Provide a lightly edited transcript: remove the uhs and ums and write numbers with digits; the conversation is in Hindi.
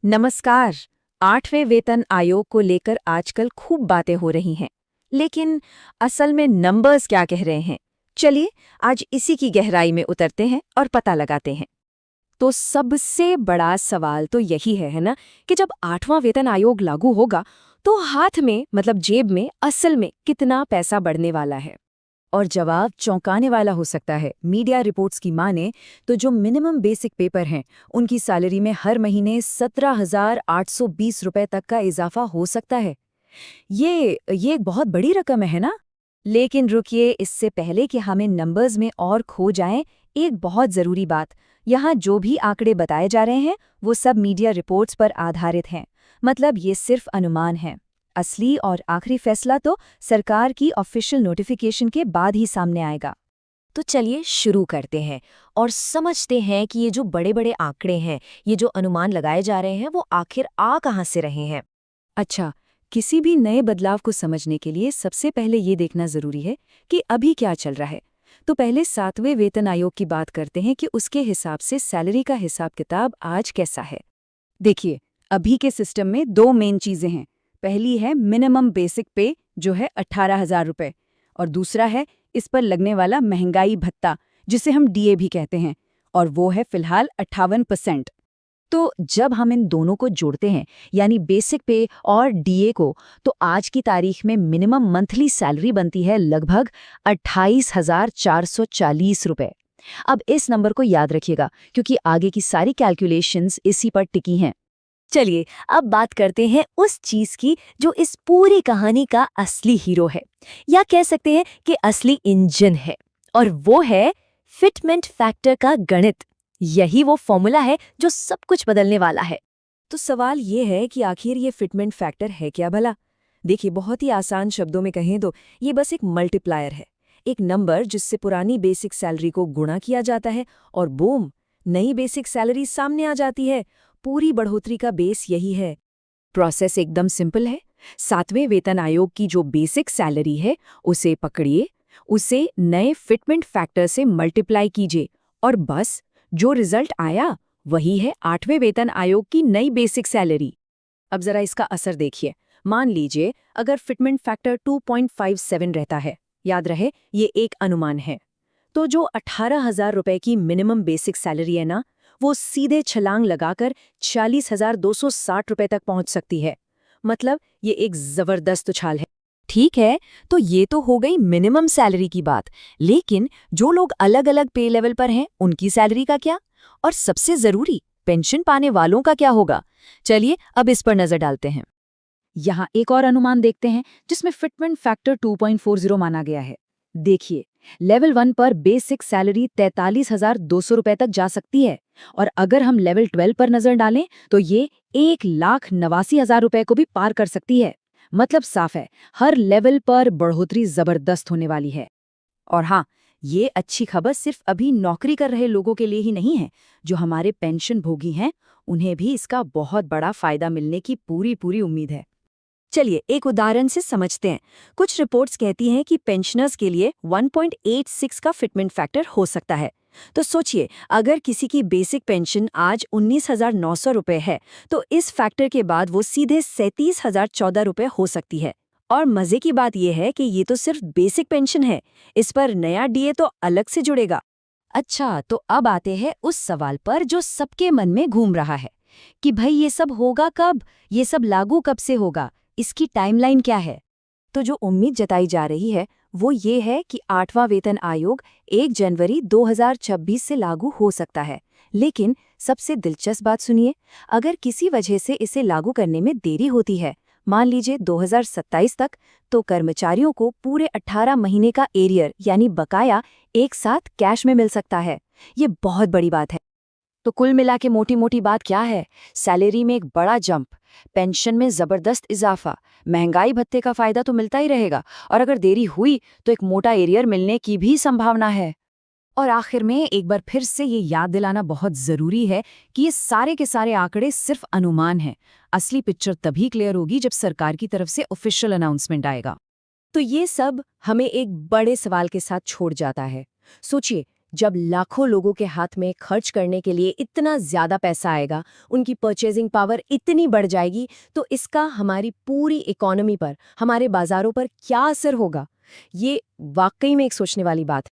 नमस्कार। 8वें वेतन आयोग को लेकर आजकल खूब बातें हो रही हैं, लेकिन असल में नंबर्स क्या कह रहे हैं? चलिए आज इसी की गहराई में उतरते हैं और पता लगाते हैं। तो सबसे बड़ा सवाल तो यही है ना, कि जब 8वां वेतन आयोग लागू होगा तो हाथ में मतलब जेब में असल में कितना पैसा बढ़ने वाला है? और जवाब चौंकाने वाला हो सकता है। मीडिया रिपोर्ट्स की माने तो जो मिनिमम बेसिक पेपर हैं, उनकी सैलरी में हर महीने 17,820 रुपए तक का इजाफा हो सकता है। ये एक बहुत बड़ी रकम है ना? लेकिन रुकिए, इससे पहले कि हमें नंबर्स में और खो जाएं, एक बहुत ज़रूरी बात। यहाँ जो भी आंकड़े बताए जा रहे हैं, वो सब मीडिया रिपोर्ट्स पर आधारित हैं। मतलब ये सिर्फ अनुमान हैं। असली और आखिरी फैसला तो सरकार की ऑफिशियल नोटिफिकेशन के बाद ही सामने आएगा। तो चलिए शुरू करते हैं और समझते हैं कि ये जो बड़े बड़े आंकड़े हैं, ये जो अनुमान लगाए जा रहे हैं, वो आखिर आ कहाँ से रहे हैं। अच्छा, किसी भी नए बदलाव को समझने के लिए सबसे पहले ये देखना जरूरी है कि अभी क्या चल रहा है। तो पहले 7वें वेतन आयोग की बात करते हैं कि उसके हिसाब से सैलरी का हिसाब किताब आज कैसा है। देखिए, अभी के सिस्टम में दो मेन चीजें हैं। पहली है मिनिमम बेसिक पे, जो है 18,000 रुपये, और दूसरा है इस पर लगने वाला महंगाई भत्ता, जिसे हम डीए भी कहते हैं, और वो है फिलहाल 58%। तो जब हम इन दोनों को जोड़ते हैं, यानी बेसिक पे और डीए को, तो आज की तारीख में मिनिमम मंथली सैलरी बनती है लगभग 28,440 रुपये। अब इस नंबर को याद रखिएगा, क्योंकि आगे की सारी कैलकुलेशंस इसी पर टिकी हैं। चलिए अब बात करते हैं उस चीज की जो इस पूरी कहानी का असली हीरो है, या कह सकते हैं कि असली इंजन है, और वो है फिटमेंट फैक्टर का गणित। यही वो फॉर्मूला है जो सब कुछ बदलने वाला है। तो सवाल ये है कि आखिर ये फिटमेंट फैक्टर है क्या भला? देखिए, बहुत ही आसान शब्दों में कहें तो ये बस एक मल्टीप्लायर है, एक नंबर जिससे पुरानी बेसिक सैलरी को गुणा किया जाता है और बूम, नई बेसिक सैलरी सामने आ जाती है। पूरी बढ़ोतरी का बेस यही है। प्रोसेस एकदम सिंपल है। 7वें वेतन आयोग की जो बेसिक सैलरी है, उसे पकड़िए, उसे नए फिटमेंट फैक्टर से मल्टीप्लाई कीजिए, और बस जो रिजल्ट आया वही है 8वें वेतन आयोग की नई बेसिक सैलरी। अब जरा इसका असर देखिए। मान लीजिए अगर फिटमेंट फैक्टर 2.57 रहता है, याद रहे ये एक अनुमान है, तो जो 18,000 रुपए की मिनिमम बेसिक सैलरी है ना, वो सीधे छलांग लगाकर 40,260 रुपए तक पहुंच सकती है। मतलब ये एक जबरदस्त उछाल है। ठीक है, तो ये तो हो गई मिनिमम सैलरी की बात, लेकिन जो लोग अलग अलग पे लेवल पर हैं, उनकी सैलरी का क्या? और सबसे जरूरी, पेंशन पाने वालों का क्या होगा? चलिए अब इस पर नजर डालते हैं। यहाँ एक और अनुमान देखते हैं जिसमें फिटमेंट फैक्टर 2.40 माना गया है। देखिए, लेवल 1 पर बेसिक सैलरी 43,200 रुपए तक जा सकती है, और अगर हम लेवल 12 पर नजर डालें तो ये 1,89,000 रुपए को भी पार कर सकती है। मतलब साफ है, हर लेवल पर बढ़ोतरी जबरदस्त होने वाली है। और हाँ, ये अच्छी खबर सिर्फ अभी नौकरी कर रहे लोगों के लिए ही नहीं है। जो हमारे पेंशन भोगी हैं, उन्हें भी इसका बहुत बड़ा फायदा मिलने की पूरी पूरी उम्मीद है। चलिए एक उदाहरण से समझते हैं। कुछ रिपोर्ट्स कहती हैं कि पेंशनर्स के लिए 1.86 का फिटमेंट फैक्टर हो सकता है। तो सोचिए, अगर किसी की बेसिक पेंशन आज 19,900 रुपये है, तो इस फैक्टर के बाद वो सीधे 37,014 रुपये हो सकती है। और मजे की बात यह है कि ये तो सिर्फ बेसिक पेंशन है, इस पर नया डीए तो अलग से जुड़ेगा। अच्छा, तो अब आते हैं उस सवाल पर जो सबके मन में घूम रहा है कि भाई ये सब होगा कब, ये सब लागू कब से होगा, इसकी टाइमलाइन क्या है? तो जो उम्मीद जताई जा रही है वो ये है कि 8वां वेतन आयोग 1 जनवरी 2026 से लागू हो सकता है। लेकिन सबसे दिलचस्प बात सुनिए, अगर किसी वजह से इसे लागू करने में देरी होती है, मान लीजिए 2027 तक, तो कर्मचारियों को पूरे 18 महीने का एरियर यानी बकाया एक साथ कैश में मिल सकता है। ये बहुत बड़ी बात है। तो कुल मिला के मोटी मोटी बात क्या है? सैलरी में एक बड़ा जंप, पेंशन में जबरदस्त इजाफा, महंगाई भत्ते का फायदा तो मिलता ही रहेगा, और अगर देरी हुई तो एक मोटा एरियर मिलने की भी संभावना है। और आखिर में एक बार फिर से ये याद दिलाना बहुत जरूरी है कि ये सारे के सारे आंकड़े सिर्फ अनुमान हैं। असली पिक्चर तभी क्लियर होगी जब सरकार की तरफ से ऑफिशियल अनाउंसमेंट आएगा। तो ये सब हमें एक बड़े सवाल के साथ छोड़ जाता है। सोचिए, जब लाखों लोगों के हाथ में खर्च करने के लिए इतना ज़्यादा पैसा आएगा, उनकी परचेजिंग पावर इतनी बढ़ जाएगी, तो इसका हमारी पूरी इकोनॉमी पर, हमारे बाज़ारों पर क्या असर होगा? ये वाकई में एक सोचने वाली बात है।